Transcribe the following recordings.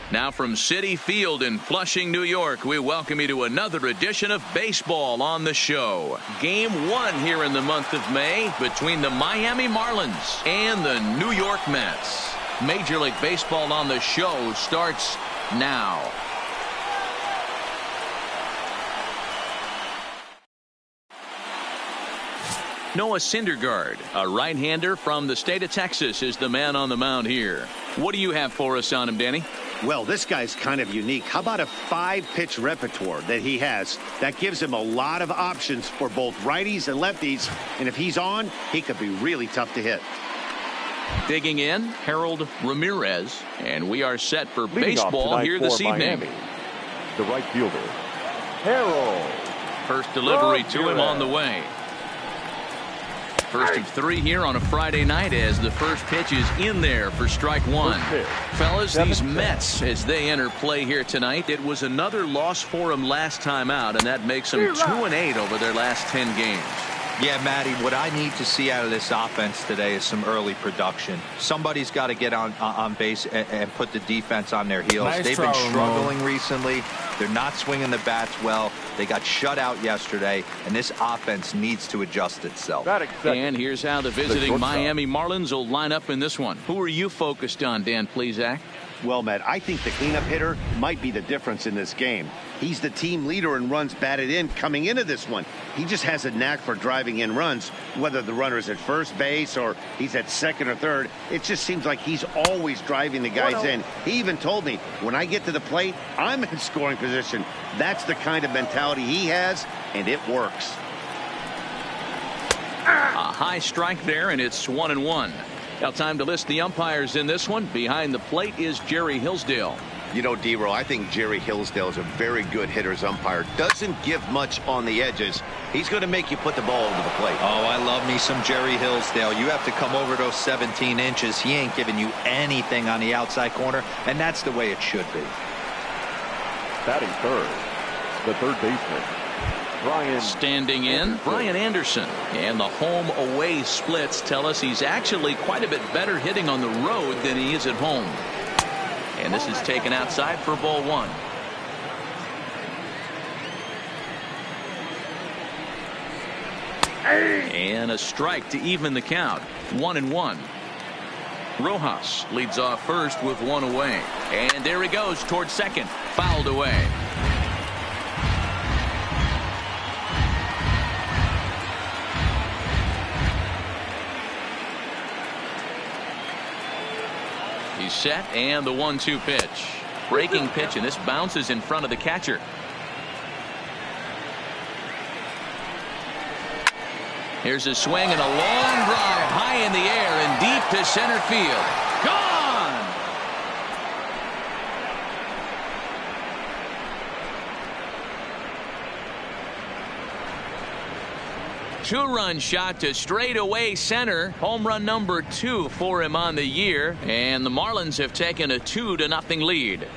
Now from Citi Field in Flushing, New York, we welcome you to another edition of Baseball on the Show. Game 1 here in the month of May between the Miami Marlins and the New York Mets. Major League Baseball on the Show starts now. Noah Syndergaard, a right-hander from the state of Texas, is the man on the mound here. What do you have for us on him, Danny? Well, this guy's kind of unique. How about a 5-pitch repertoire that he has that gives him a lot of options for both righties and lefties, and if he's on, he could be really tough to hit. Digging in, Harold Ramirez, and we are set for Leading baseball here this evening. Miami, the right fielder, Harold. First delivery to him on the way. First of 3 here on a Friday night as the first pitch is in there for strike one. Fellas, these Mets, as they enter play here tonight, it was another loss for them last time out, and that makes them 2-8 over their last 10 games. Yeah, Matty, what I need to see out of this offense today is some early production. Somebody's got to get on base and put the defense on their heels. They've been struggling recently. They're not swinging the bats well. They got shut out yesterday, and this offense needs to adjust itself. And here's how the visiting Miami Marlins will line up in this one. Who are you focused on, Dan Plesac? Well, Matt, I think the cleanup hitter might be the difference in this game. He's the team leader in runs batted in coming into this one. He just has a knack for driving in runs, whether the runner is at first base or he's at second or third. It just seems like he's always driving the guys in. He even told me, when I get to the plate, I'm in scoring position. That's the kind of mentality he has, and it works. A high strike there, and it's 1-1. Now time to list the umpires in this one. Behind the plate is Jerry Hillsdale. You know, D-Roll, I think Jerry Hillsdale is a very good hitter's umpire. Doesn't give much on the edges. He's going to make you put the ball over the plate. Oh, I love me some Jerry Hillsdale. You have to come over those 17 inches. He ain't giving you anything on the outside corner, and that's the way it should be. Batting third, the third baseman, Brian. Standing in, Brian Anderson. And the home-away splits tell us he's actually quite a bit better hitting on the road than he is at home. And this is taken outside for ball one. And a strike to even the count. 1-1. Rojas leads off first with one away. And there he goes towards second. Fouled away. He's set, and the 1-2 pitch. Breaking pitch, and this bounces in front of the catcher. Here's a swing and a long drive high in the air and deep to center field. Gone! 2-run shot to straightaway center. Home run number 2 for him on the year. And the Marlins have taken a 2-0 lead.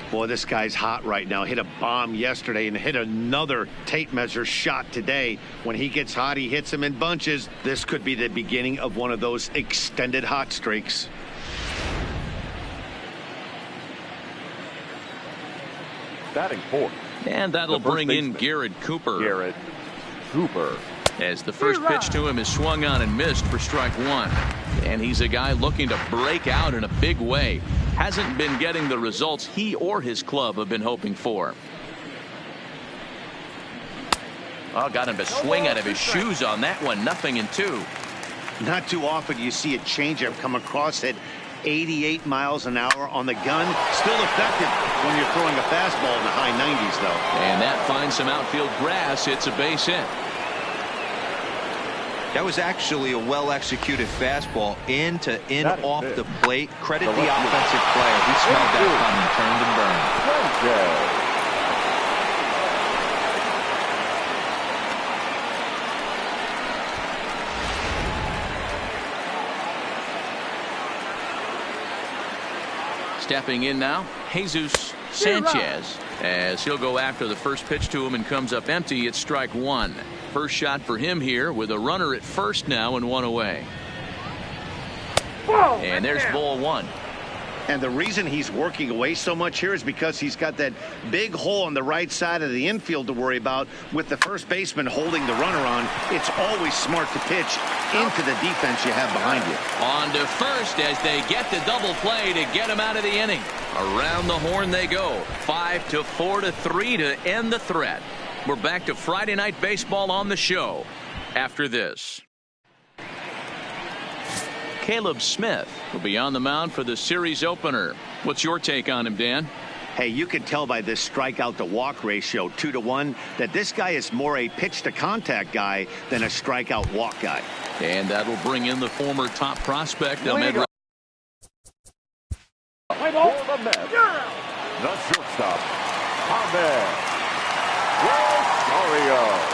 Boy, this guy's hot right now. Hit a bomb yesterday and hit another tape measure shot today. When he gets hot, he hits them in bunches. This could be the beginning of one of those extended hot streaks. Batting fourth. And that'll bring in Garrett Cooper. Garrett Cooper. As the first pitch to him is swung on and missed for strike one. And he's a guy looking to break out in a big way. Hasn't been getting the results he or his club have been hoping for. Oh, got him to swing out of his shoes on that one. 0-2. Not too often you see a changeup come across at 88 miles an hour on the gun. Still effective when you're throwing a fastball in the high 90s, though. And that finds some outfield grass. It's a base hit. That was actually a well-executed fastball in off the plate. Credit the offensive player. He smelled that coming, turned and burned. Stepping in now, Jesus Sanchez, as he'll go after the first pitch to him and comes up empty. It's strike one. First shot for him here with a runner at first now and one away. And there's ball one. And the reason he's working away so much here is because he's got that big hole on the right side of the infield to worry about. With the first baseman holding the runner on, it's always smart to pitch into the defense you have behind you. On to first as they get the double play to get him out of the inning. Around the horn they go. 5-4-3 to end the threat. We're back to Friday Night Baseball on the show after this. Caleb Smith will be on the mound for the series opener. What's your take on him, Dan? Hey, you can tell by this strikeout to walk ratio 2-to-1 that this guy is more a pitch to contact guy than a strikeout walk guy. And that'll bring in the former top prospect, Ahmed. For the Mets, the shortstop, Ahmed Rosario.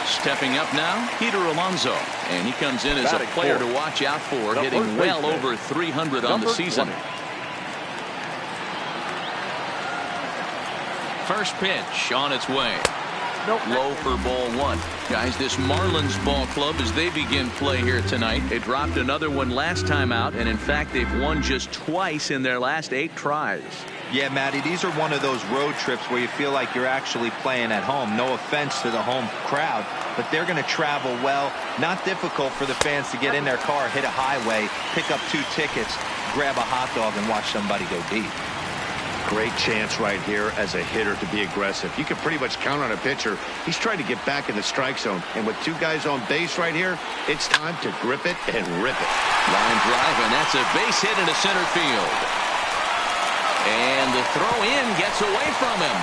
Stepping up now, Peter Alonso. And he comes in as a player to watch out for, hitting well over 300 on the season. 20. First pitch on its way. Low for ball one. Guys, this Marlins ball club, as they begin play here tonight, they dropped another one last time out, and in fact they've won just twice in their last 8 tries. Yeah, Matty, these are one of those road trips where you feel like you're actually playing at home. No offense to the home crowd, but they're going to travel well. Not difficult for the fans to get in their car, hit a highway, pick up 2 tickets, grab a hot dog, and watch somebody go deep. Great chance right here as a hitter to be aggressive. You can pretty much count on a pitcher. He's trying to get back in the strike zone. And with 2 guys on base right here, it's time to grip it and rip it. Line drive, and that's a base hit into center field. And the throw in gets away from him.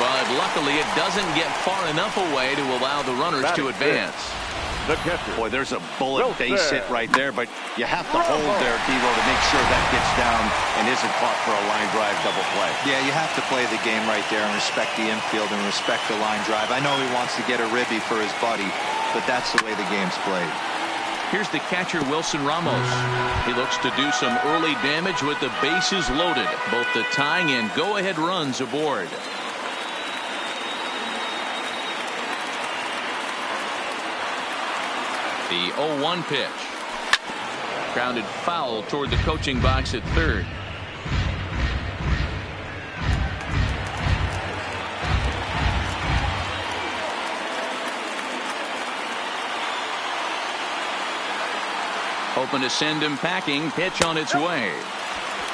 But luckily it doesn't get far enough away to allow the runners to advance. The catcher. Boy, there's a bullet base hit right there, but you have to hold there, Devo, to make sure that gets down and isn't caught for a line drive double play. Yeah, you have to play the game right there and respect the infield and respect the line drive. I know he wants to get a ribby for his buddy, but that's the way the game's played. Here's the catcher, Wilson Ramos. He looks to do some early damage with the bases loaded. Both the tying and go-ahead runs aboard. The 0-1 pitch. Grounded foul toward the coaching box at third. Hoping to send him packing. Pitch on its way.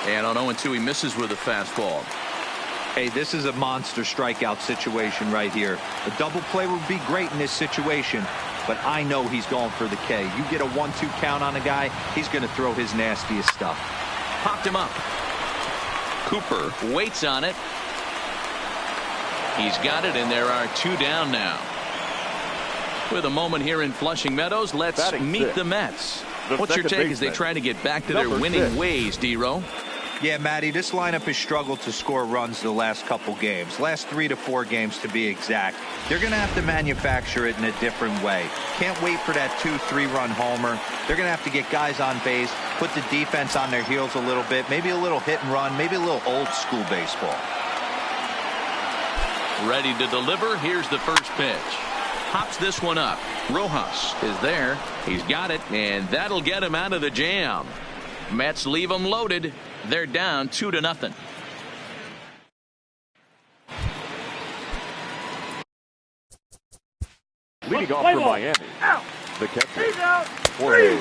And on 0-2, he misses with a fastball. Hey, this is a monster strikeout situation right here. A double play would be great in this situation, but I know he's going for the K. You get a 1-2 count on a guy, he's going to throw his nastiest stuff. Popped him up. Cooper waits on it. He's got it, and there are 2 down now. With a moment here in Flushing Meadows, let's meet the Mets. What's your take as they try to get back to their winning ways, D-Row? Yeah, Matty, this lineup has struggled to score runs the last couple games. Last 3 to 4 games to be exact. They're going to have to manufacture it in a different way. Can't wait for that 2-3 run homer. They're going to have to get guys on base, put the defense on their heels a little bit, maybe a little hit and run, maybe a little old school baseball. Ready to deliver. Here's the first pitch. Pops this one up. Rojas is there. He's got it, and that'll get him out of the jam. Mets leave them loaded. They're down 2-0. Leading off for Miami, the catcher, Jorge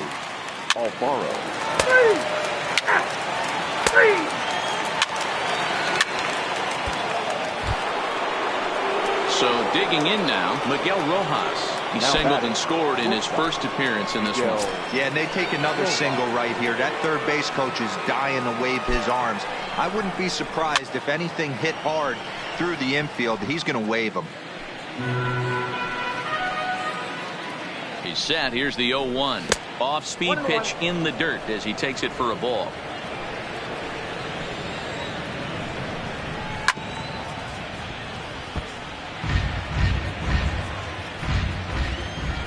Alfaro. So digging in now, Miguel Rojas. He singled and scored in his first appearance in this one. Yeah, and they take another single right here. That third base coach is dying to wave his arms. I wouldn't be surprised if anything hit hard through the infield. He's going to wave them. He's set. Here's the 0-1. Off-speed pitch in the dirt as he takes it for a ball.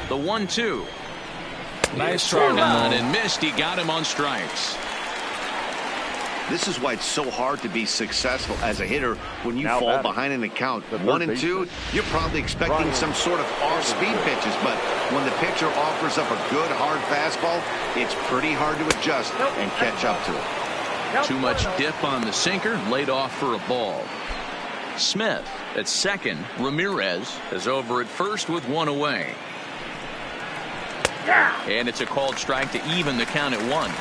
The 1-2. Nice try, on and missed. He got him on strikes. This is why it's so hard to be successful as a hitter when you Now fall batting, behind in the count. the 1 and 2, baseman. you're probably expecting Ryan some sort of off-speed pitches, but when the pitcher offers up a good hard fastball, it's pretty hard to adjust and catch up to it. Too much dip on the sinker, laid off for a ball. Smith at second. Ramirez is over at first with 1 away. And it's a called strike to even the count at 1.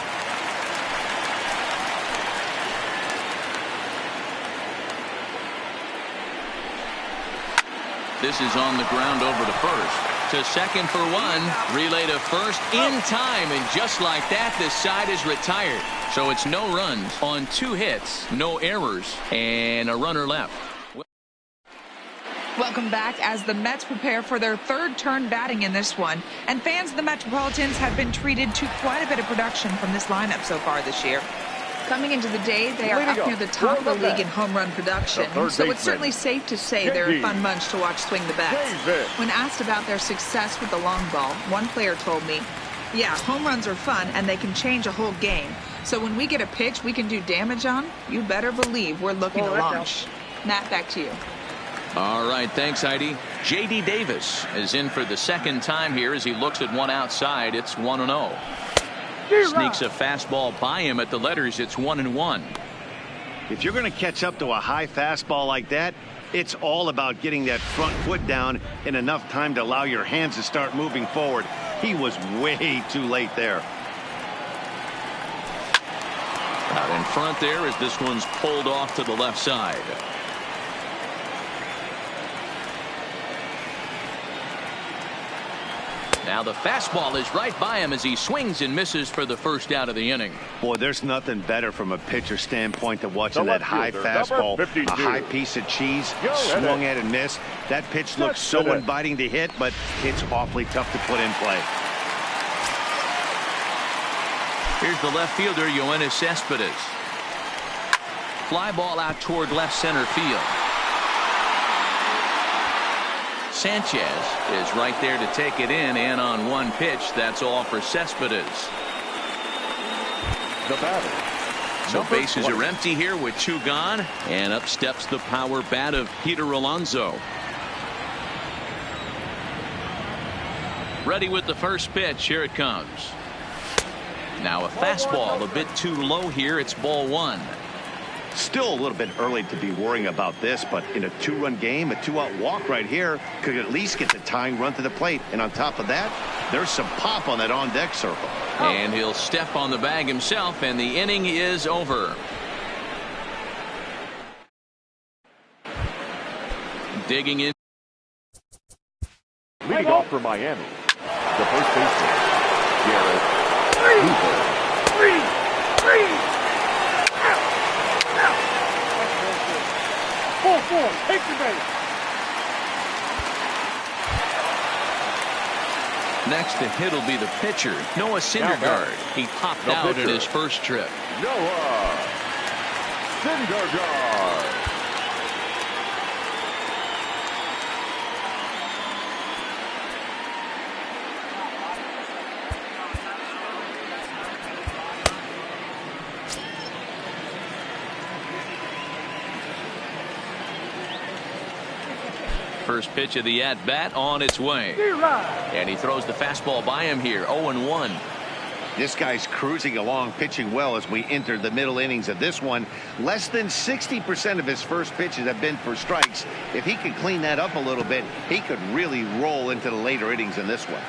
This is on the ground over to first. To second for 1. Relay to first in time. And just like that, this side is retired. So it's no runs on 2 hits, no errors, and a runner left. Welcome back as the Mets prepare for their 3rd turn batting in this one. And fans of the Metropolitans have been treated to quite a bit of production from this lineup so far this year. Coming into the day, they are up near the top of the league in home run production. So it's certainly safe to say they're a fun bunch to watch swing the bats. When asked about their success with the long ball, one player told me, "Yeah, home runs are fun and they can change a whole game. So when we get a pitch we can do damage on, you better believe we're looking to launch." Matt, back to you. All right, thanks, Heidi. J.D. Davis is in for the 2nd time here as he looks at one outside. It's 1-0. Sneaks a fastball by him at the letters. It's 1-1. If you're going to catch up to a high fastball like that, it's all about getting that front foot down in enough time to allow your hands to start moving forward. He was way too late there. Out in front there as this one's pulled off to the left side. Now the fastball is right by him as he swings and misses for the first out of the inning. Boy, there's nothing better from a pitcher standpoint than watching The that left high fielder, fastball, number 52. a high piece of cheese, Go swung ahead. at and missed. That pitch looks so That's it. inviting to hit, but it's awfully tough to put in play. Here's the left fielder, Yoenis Cespedes. Fly ball out toward left center field. Sanchez is right there to take it in, and on one pitch, that's all for Cespedes. The batter. So Number bases 20. are empty here with 2 gone, and up steps the power bat of Peter Alonso. Ready with the first pitch. Here it comes. Now a fastball a bit too low here. It's ball 1. Still a little bit early to be worrying about this, but in a 2-run game, a 2-out walk right here could at least get the tying run to the plate. And on top of that, there's some pop on that on-deck circle. And he'll step on the bag himself, and the inning is over. Digging in. Leading off for Miami, the first baseman, Garrett Hoover. Take the base. Next to hit will be the pitcher, Noah Syndergaard. He popped The out at pitcher. his first trip. Noah Syndergaard. First pitch of the at-bat on its way. And he throws the fastball by him here, 0-1. This guy's cruising along, pitching well as we enter the middle innings of this one. Less than 60% of his first pitches have been for strikes. If he could clean that up a little bit, he could really roll into the later innings in this one.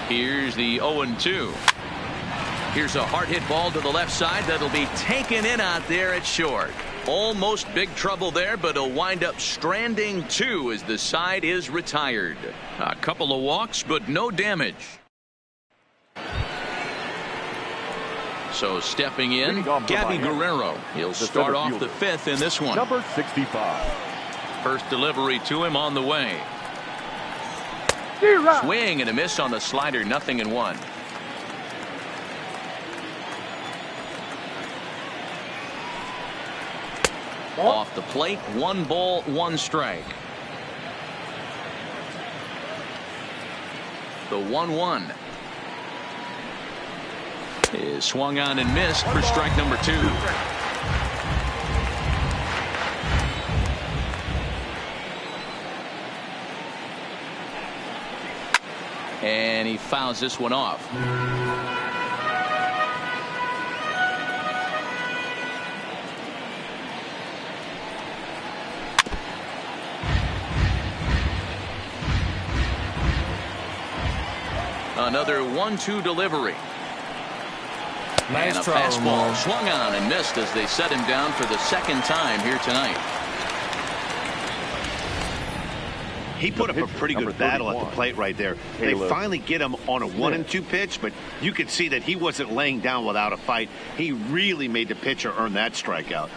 Here's the 0-2. Here's a hard hit ball to the left side that'll be taken in out there at short. Almost big trouble there, but he'll wind up stranding 2 as the side is retired. A couple of walks, but no damage. So stepping in, Leading off for Gabby Miami, Guerrero. He'll the start center off fielder, the 5th in this one. Number 65. First delivery to him on the way. Swing and a miss on the slider, 0-1. Off the plate, 1 ball, 1 strike. The 1-1 is swung on and missed for strike number 2. And he fouls this one off. Another 1-2 delivery. Nice and a throw, fastball man. swung on and missed as they set him down for the second time here tonight. He put up a pretty good battle at the plate right there. They finally get him on a 1-2 pitch, but you could see that he wasn't laying down without a fight. He really made the pitcher earn that strikeout.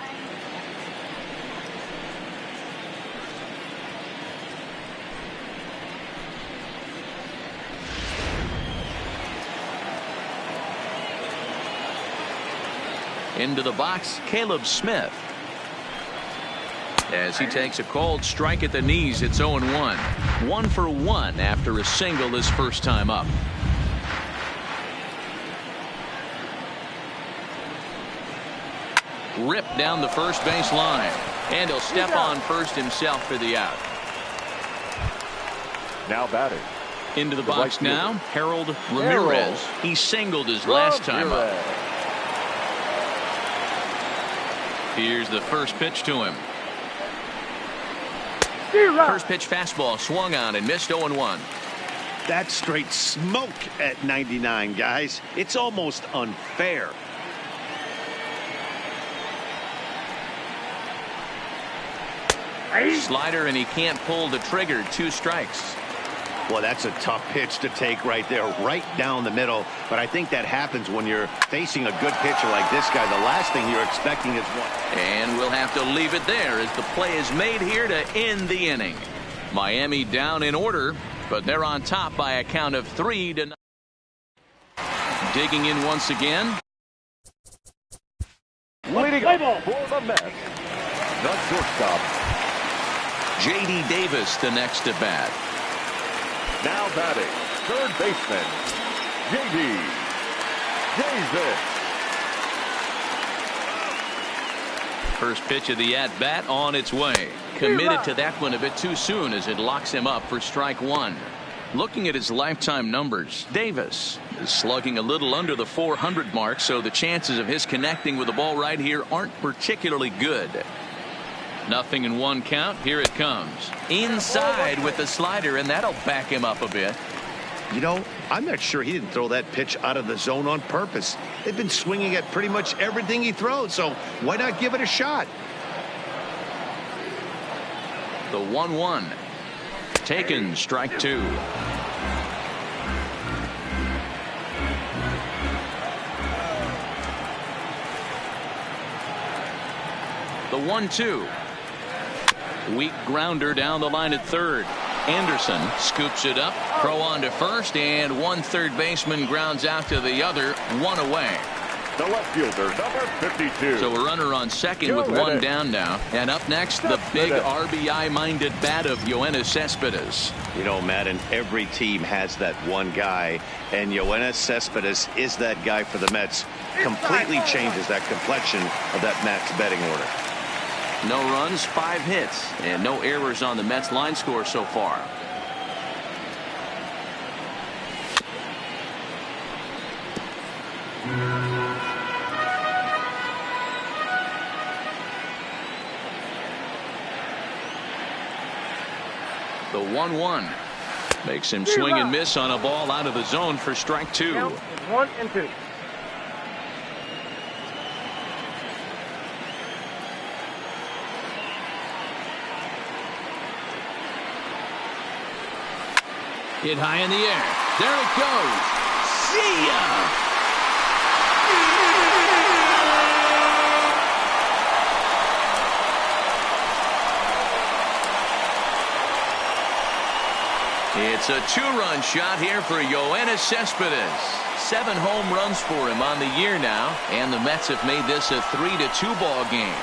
Into the box, Caleb Smith. As he takes a cold strike at the knees, it's 0-1. 1 for 1 after a single his first time up. Ripped down the first base line. And he'll step on first himself for the out. Now batting. Into the box now, Harold Ramirez. He singled his last time up. Here's the first pitch to him. First pitch fastball swung on and missed 0-1. That's straight smoke at 99, guys. It's almost unfair. Slider, and he can't pull the trigger. 2 strikes. Well, that's a tough pitch to take right there, right down the middle. But I think that happens when you're facing a good pitcher like this guy. The last thing you're expecting is one. And we'll have to leave it there as the play is made here to end the inning. Miami down in order, but they're on top by a count of 3-0. Digging in once again. Leading up for the Mets, the shortstop, J.D. Davis, the next at bat. now batting, third baseman, J.D. Davis. First pitch of the at-bat on its way. Committed to that one a bit too soon as it locks him up for strike 1. Looking at his lifetime numbers, Davis is slugging a little under the 400 mark, so the chances of his connecting with the ball right here aren't particularly good. 0-1 count. Here it comes. Inside with the slider, and that'll back him up a bit. You know, I'm not sure he didn't throw that pitch out of the zone on purpose. They've been swinging at pretty much everything he throws, so why not give it a shot? The 1-1. Taken, strike 2. The 1-2. Weak grounder down the line at third. Anderson scoops it up. Throw on to first, and one third baseman grounds out to the other. 1 away. The left fielder, number 52. So a runner on second with 1 down now. And up next, the big RBI-minded bat of Yoenis Cespedes. You know, Madden, every team has that one guy, and Yoenis Cespedes is that guy for the Mets. Completely changes that complexion of that Mets betting order. No runs, 5 hits, and no errors on the Mets line score so far. The 1-1 makes him swing and miss on a ball out of the zone for strike 2. 1-2. Hit high in the air. There it goes. See ya! It's a 2-run shot here for Yoenis Cespedes. 7 home runs for him on the year now, and the Mets have made this a 3-2 ball game.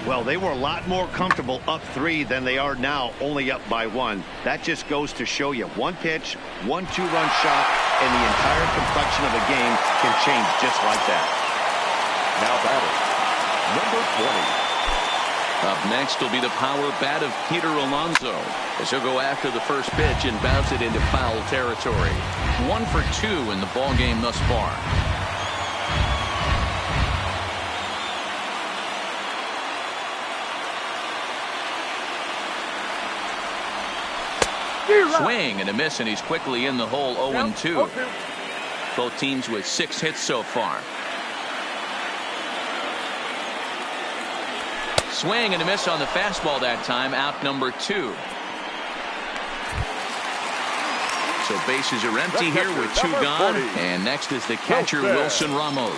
Well, they were a lot more comfortable up 3 than they are now, only up by 1. That just goes to show you one pitch, 1 2-run shot, and the entire complexion of a game can change just like that. Now batting, number 20. Up next will be the power bat of Peter Alonso, as he'll go after the first pitch and bounce it into foul territory. 1 for 2 in the ball game thus far. Swing and a miss, and he's quickly in the hole. 0-2. Both teams with 6 hits so far. Swing and a miss on the fastball that time. Out number 2. So bases are empty here with 2 gone. And next is the catcher, Wilson Ramos.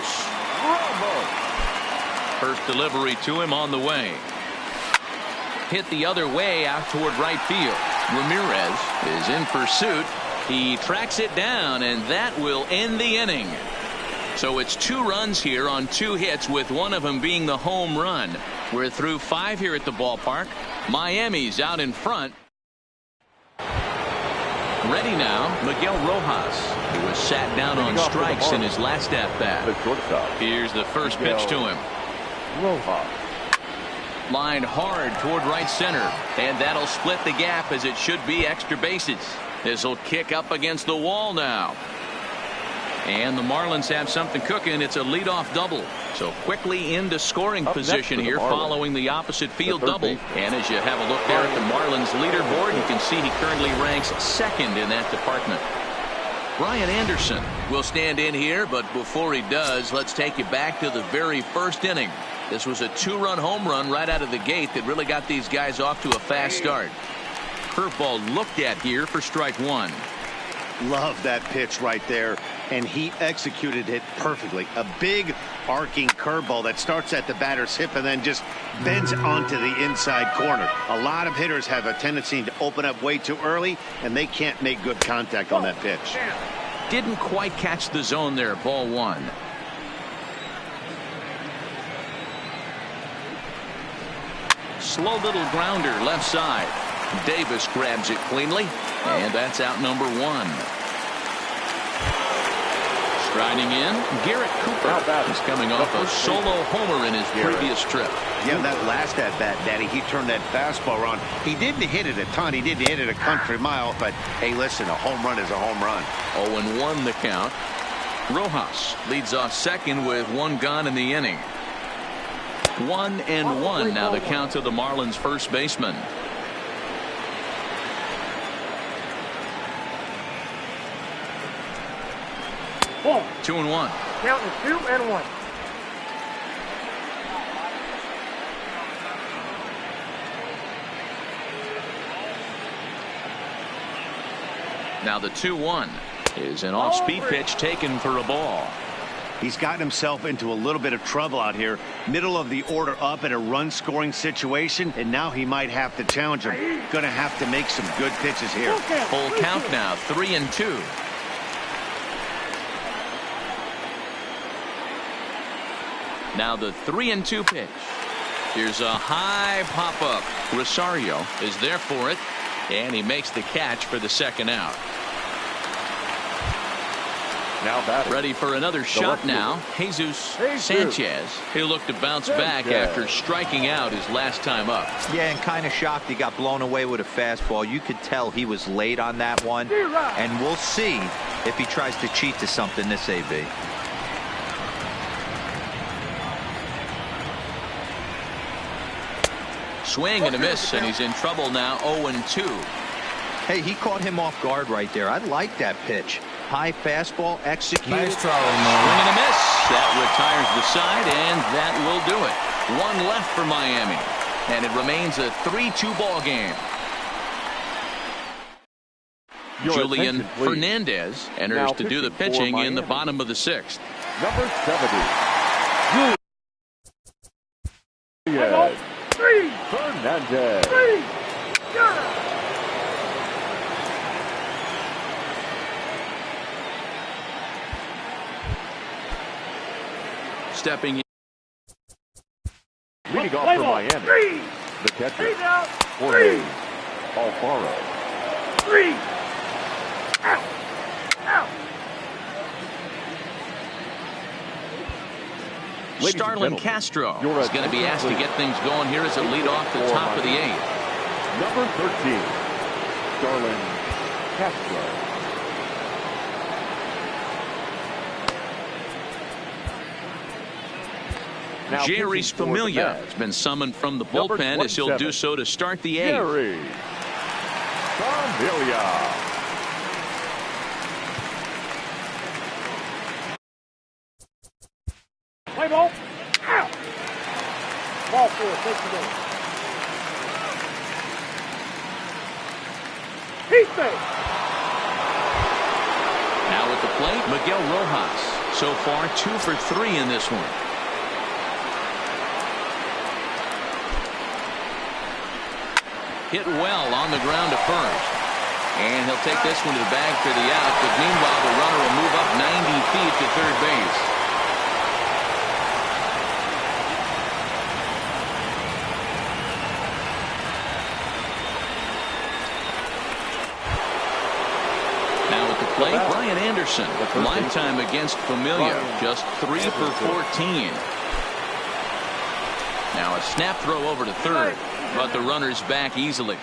First delivery to him on the way. Hit the other way out toward right field. Ramirez is in pursuit. He tracks it down, and that will end the inning. So it's 2 runs here on 2 hits, with one of them being the home run. We're through 5 here at the ballpark. Miami's out in front. Ready now, Miguel Rojas, who was sat down on strikes in his last at-bat. Here's the first pitch to him. Rojas. Lined hard toward right center, and that'll split the gap, as it should be extra bases. This will kick up against the wall now. And the Marlins have something cooking. It's a leadoff double. So quickly into scoring position here following the opposite field double. And as you have a look there at the Marlins leaderboard, you can see he currently ranks 2nd in that department. Brian Anderson will stand in here, but before he does, let's take you back to the very first inning. This was a 2-run home run right out of the gate that really got these guys off to a fast start. Curveball looked at here for strike 1. Love that pitch right there, and he executed it perfectly. A big arcing curveball that starts at the batter's hip and then just bends onto the inside corner. A lot of hitters have a tendency to open up way too early, and they can't make good contact on that pitch. Didn't quite catch the zone there. Ball 1. Slow little grounder left side. Davis grabs it cleanly, and that's out number 1. Striding in, Garrett Cooper. He's coming off a solo homer in his previous trip. Yeah, that last at-bat, Daddy, he turned that fastball on. He didn't hit it a ton. He didn't hit it a country mile, but hey, listen, a home run is a home run. 0-1 the count. Rojas leads off second with 1 gone in the inning. 1-1 now the count to the Marlins first baseman. Ball. 2-1. Count is 2-1. Now the 2-1 is an off-speed pitch taken for a ball. He's gotten himself into a little bit of trouble out here. Middle of the order up in a run-scoring situation, and now he might have to challenge him. Going to have to make some good pitches here. Full count now, 3-2. Now the 3-2 pitch. Here's a high pop-up. Rosario is there for it, and he makes the catch for the second out. Now batting. Ready for another shot now. Jesus Sanchez. He'll look to bounce back after striking out his last time up. Yeah, and kind of shocked he got blown away with a fastball. You could tell he was late on that one. And we'll see if he tries to cheat to something this AB. Swing and a miss, and he's in trouble now. 0-2. Hey, he caught him off guard right there. I like that pitch. High fastball, executed. Nice throw, swing and a miss. That retires the side, and that will do it. 1 left for Miami, and it remains a 3-2 ball game. Julian Fernandez enters to do the pitching in the bottom of the 6th. Number 70. Julian Fernandez. Stepping in. Leading off for Miami, the catcher, Jorge Alfaro. 3. Out. Out. Starlin Castro is going to be asked to get things going here as a lead off the top of the 8th. Number 13, Starlin Castro. Jeurys Familia has been summoned from the bullpen as he'll do so to start the 8th. Jeurys Familia. Play ball. Out. Ball 4. Take the game. He's safe. Now at the plate, Miguel Rojas. So far 2 for 3 in this one. Hit well on the ground to first. And he'll take this one to the bag for the out. But meanwhile, the runner will move up 90 feet to third base. Now at the plate, Brian Anderson. Lifetime against Familia. Just 3 for 14. Now a snap throw over to third. But the runner's back easily.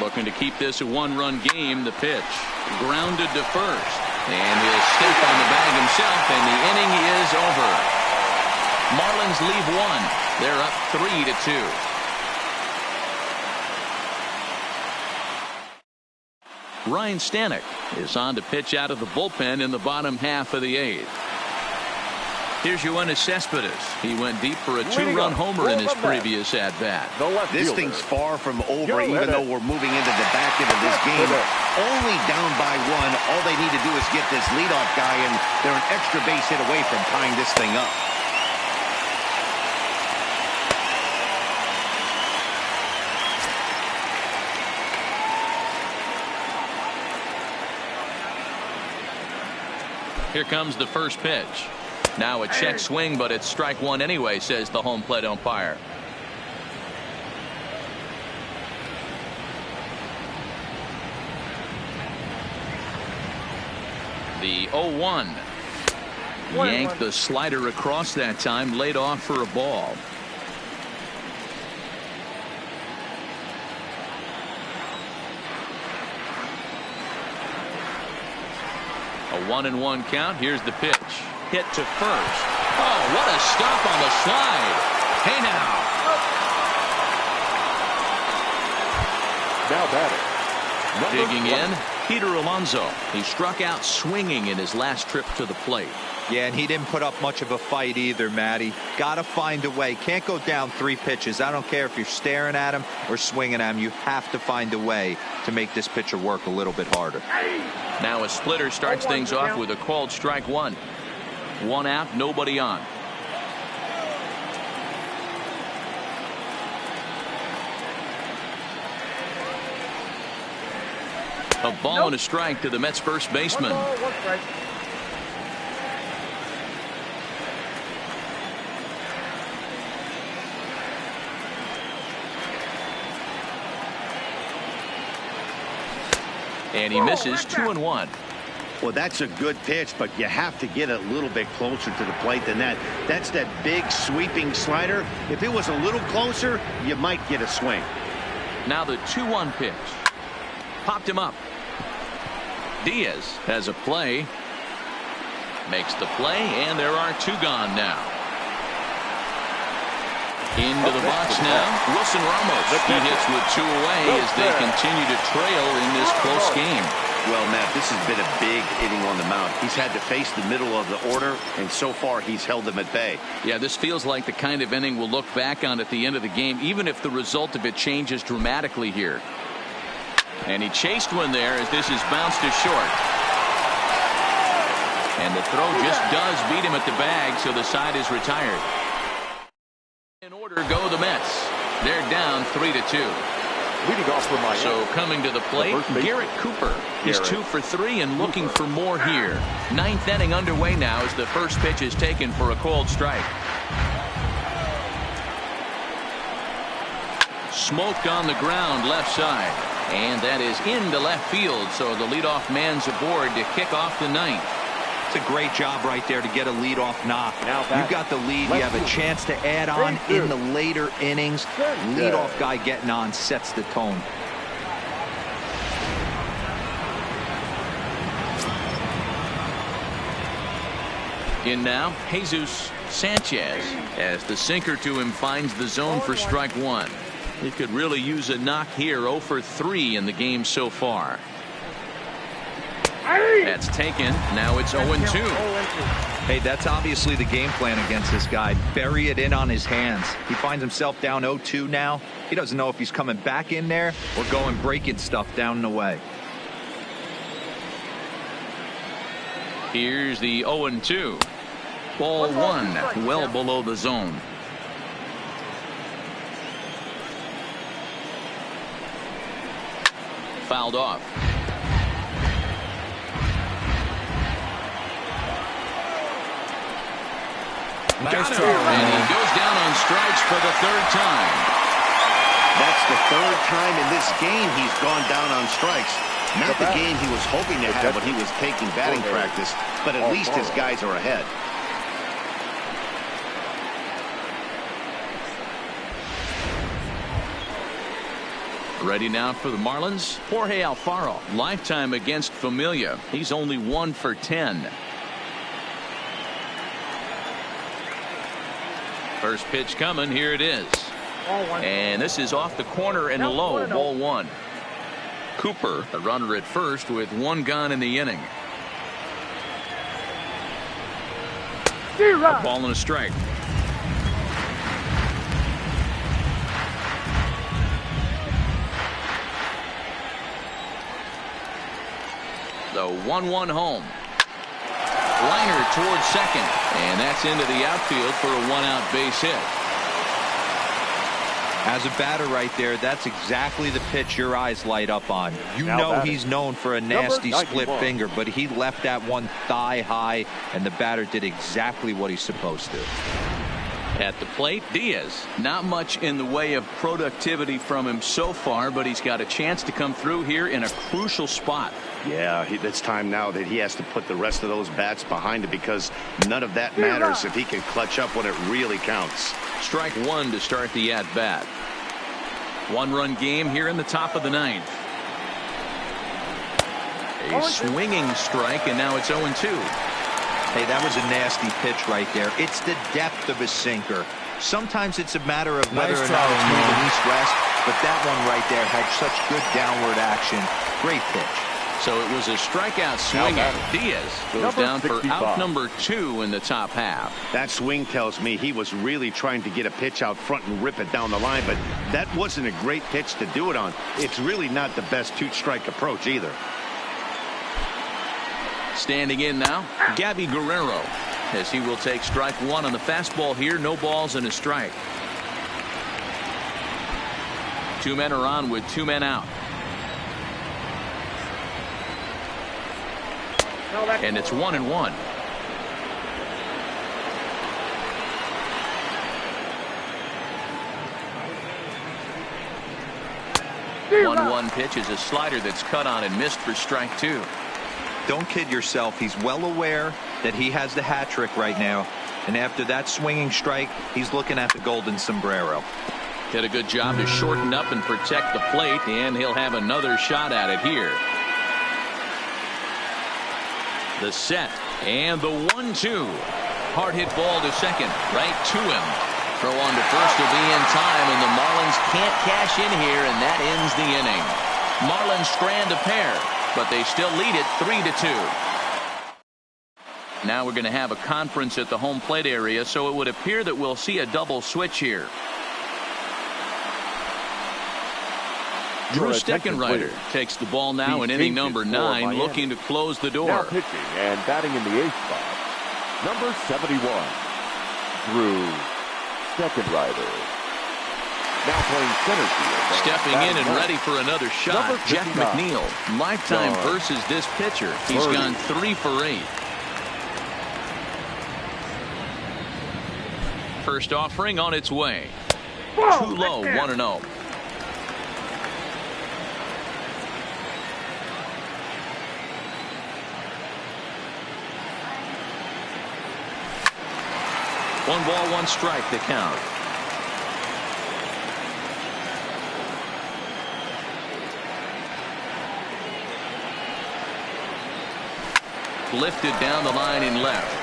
Looking to keep this a one-run game. The pitch grounded to first. And he'll step on the bag himself, and the inning is over. Marlins leave 1. They're up 3-2. Ryan Stanek is on to pitch out of the bullpen in the bottom half of the 8th. Here's Yoenis Cespedes. He went deep for a 2-run homer in his previous at-bat. This thing's far from over, even though we're moving into the back end of this game. Only down by 1. All they need to do is get this leadoff guy, and they're an extra base hit away from tying this thing up. Here comes the first pitch. Now a check swing, but it's strike 1 anyway, says the home plate umpire. The 0-1. Yanked the slider across that time, laid off for a ball. A 1-1 count. Here's the pitch. Hit to first. Oh, what a stop on the slide. Hey Now batting. Digging in, Peter Alonso. He struck out swinging in his last trip to the plate. Yeah, and he didn't put up much of a fight either, Matty. Got to find a way. Can't go down 3 pitches. I don't care if you're staring at him or swinging at him. You have to find a way to make this pitcher work a little bit harder. Now a splitter starts things off with a called strike 1. 1 out, nobody on. A ball and a strike to the Mets first baseman. And he misses 2-1. Well, that's a good pitch, but you have to get a little bit closer to the plate than that. That's that big sweeping slider. If it was a little closer, you might get a swing. Now the 2-1 pitch. Popped him up. Diaz has a play. Makes the play, and there are 2 gone now. Into the box now, Wilson Ramos. He hits with 2 away as they continue to trail in this close game. Well, Matt, this has been a big inning on the mound. He's had to face the middle of the order, and so far he's held them at bay. Yeah, this feels like the kind of inning we'll look back on at the end of the game, even if the result of it changes dramatically here. And he chased one there as this is bounced to short. And the throw just does beat him at the bag, so the side is retired. In order go the Mets. They're down 3-2. Leading off for Miami. So coming to the plate, Garrett Cooper is 2 for 3 and looking for more here. 9th inning underway now as the first pitch is taken for a called strike. Smoked on the ground left side. And that is into left field, so the leadoff man's aboard to kick off the 9th. It's a great job right there to get a leadoff knock. You got the lead. You have a chance to add on in the later innings. Leadoff guy getting on sets the tone. In now, Jesus Sanchez as the sinker to him finds the zone for strike 1. He could really use a knock here. 0 for 3 in the game so far. That's taken. Now it's 0-2. Hey, that's obviously the game plan against this guy. Bury it in on his hands. He finds himself down 0-2 now. He doesn't know if he's coming back in there or going breaking stuff down and away. Here's the 0-2. Ball 1, well below the zone. Fouled off. Nice Got try. and he goes down on strikes for the 3rd time. That's the 3rd time in this game he's gone down on strikes. Not the game he was hoping to have when he was taking batting practice, but at least his guys are ahead. Ready now for the Marlins. Jorge Alfaro, lifetime against Familia. He's only 1 for 10. First pitch coming. Here it is. And this is off the corner and low. Ball 1. Cooper, a runner at first with 1 gone in the inning. A ball and a strike. The 1-1 home. Liner towards second, and that's into the outfield for a 1-out base hit. As a batter right there, that's exactly the pitch your eyes light up on. You know he's known for a nasty split finger, but he left that one thigh high, and the batter did exactly what he's supposed to. At the plate, Diaz. Not much in the way of productivity from him so far, but he's got a chance to come through here in a crucial spot. Yeah, it's time now that he has to put the rest of those bats behind him, because none of that matters if he can clutch up when it really counts. Strike 1 to start the at-bat. 1-run game here in the top of the 9th. A swinging strike, and now it's 0-2. Hey, that was a nasty pitch right there. It's the depth of his sinker. Sometimes it's a matter of whether or not it's moving east-west, but that one right there had such good downward action. Great pitch. So it was a strikeout swing. Diaz goes down for out number 2 in the top half. That swing tells me he was really trying to get a pitch out front and rip it down the line, but that wasn't a great pitch to do it on. It's really not the best 2-strike approach either. Standing in now, Gabby Guerrero, as he will take strike 1 on the fastball here. No balls and a strike. 2 men are on with 2 men out. And it's 1-1. The 1-1 pitch is a slider that's cut on and missed for strike 2. Don't kid yourself. He's well aware that he has the hat trick right now. And after that swinging strike, he's looking at the golden sombrero. Did a good job to shorten up and protect the plate, and he'll have another shot at it here. The set and the 1-2. Hard hit ball to second, right to him. Throw on to first will be in time, and the Marlins can't cash in here, and that ends the inning. Marlins strand a pair, but they still lead it 3-2. Now we're going to have a conference at the home plate area, so it would appear that we'll see a double switch here. Drew Steckenrider takes the ball now in inning number 9, looking to close the door. Now pitching and batting in the 8th spot, number 71, Drew Steckenrider. Now playing center field. Stepping in and ready for another shot, Number Jeff 59. McNeil. Lifetime John. versus this pitcher. He's 30. gone 3 for 8. First offering on its way. Too low, 1-0. One ball, one strike, the count. Lifted down the line in left.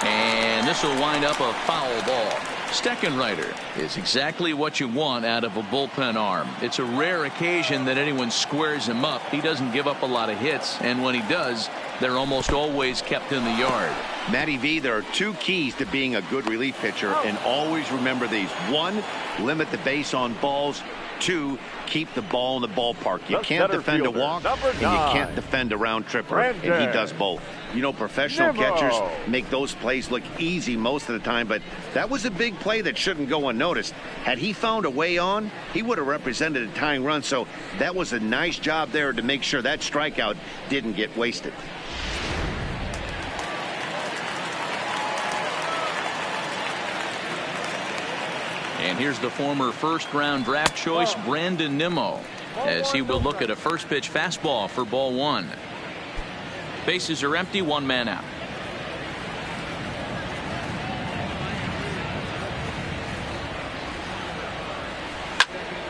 And this will wind up a foul ball. Steckenrider is exactly what you want out of a bullpen arm. It's a rare occasion that anyone squares him up. He doesn't give up a lot of hits, and when he does, they're almost always kept in the yard. Matty V, there are 2 keys to being a good relief pitcher, and always remember these. 1, limit the base on balls. 2, keep the ball in the ballpark. You can't defend a walk, and you can't defend a round tripper, and he does both. You know, professional catchers make those plays look easy most of the time, but that was a big play that shouldn't go unnoticed. Had he found a way on, he would have represented a tying run, so that was a nice job there to make sure that strikeout didn't get wasted. And here's the former first-round draft choice, Brandon Nimmo, as he will look at a first-pitch fastball for ball 1. Bases are empty, 1 man out.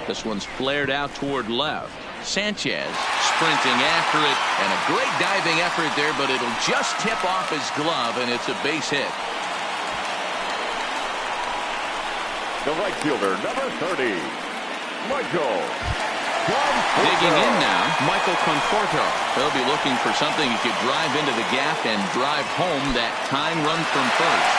This one's flared out toward left. Sanchez sprinting after it, and a great diving effort there, but it'll just tip off his glove, and it's a base hit. The right fielder, number 30, Michael Conforto. Digging in now, Michael Conforto. He'll be looking for something he could drive into the gap and drive home that tying run from first.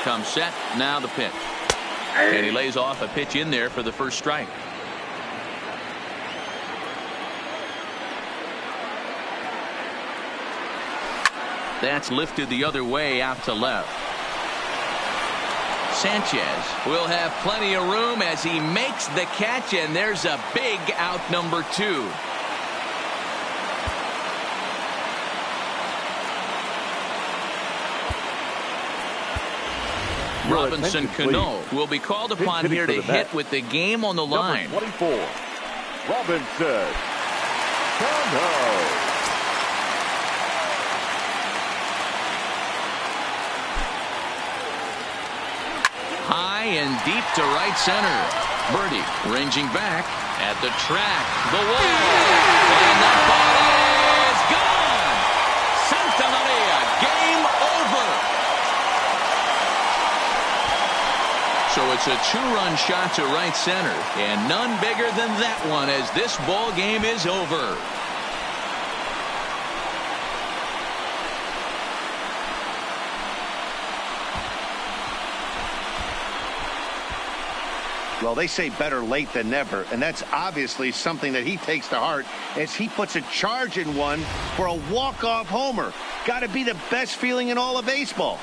Comes set, now the pitch. And he lays off a pitch in there for the first strike. That's lifted the other way out to left. Sanchez will have plenty of room as he makes the catch, and there's a big out number 2. Robinson Cano will be called upon here to hit with the game on the line. Number 24, Robinson Cano. High and deep to right center. Birdie ranging back at the track. The wall. And that ball is gone. Santa Maria. Game over. So it's a 2-run shot to right center. And none bigger than that one as this ball game is over. Well, they say better late than never, and that's obviously something that he takes to heart as he puts a charge in one for a walk-off homer. Got to be the best feeling in all of baseball.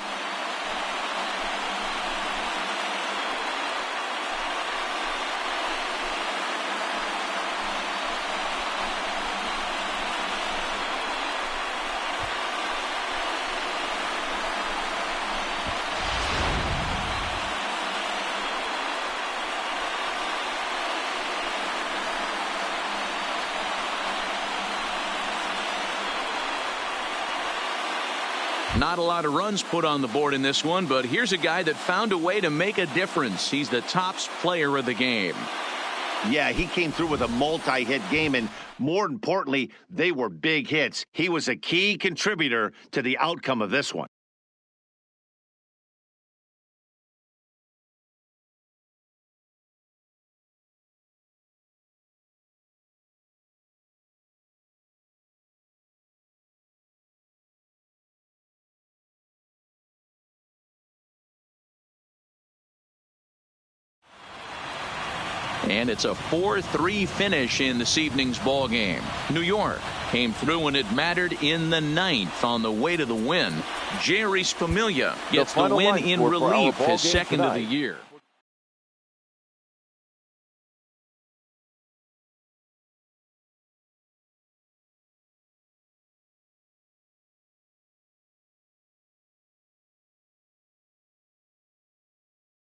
Not a lot of runs put on the board in this one, but here's a guy that found a way to make a difference. He's the tops player of the game. Yeah, he came through with a multi-hit game, and more importantly, they were big hits. He was a key contributor to the outcome of this one. And it's a 4-3 finish in this evening's ball game. New York came through when it mattered in the 9th on the way to the win. Jerry Familia gets the win in relief, his second of the year.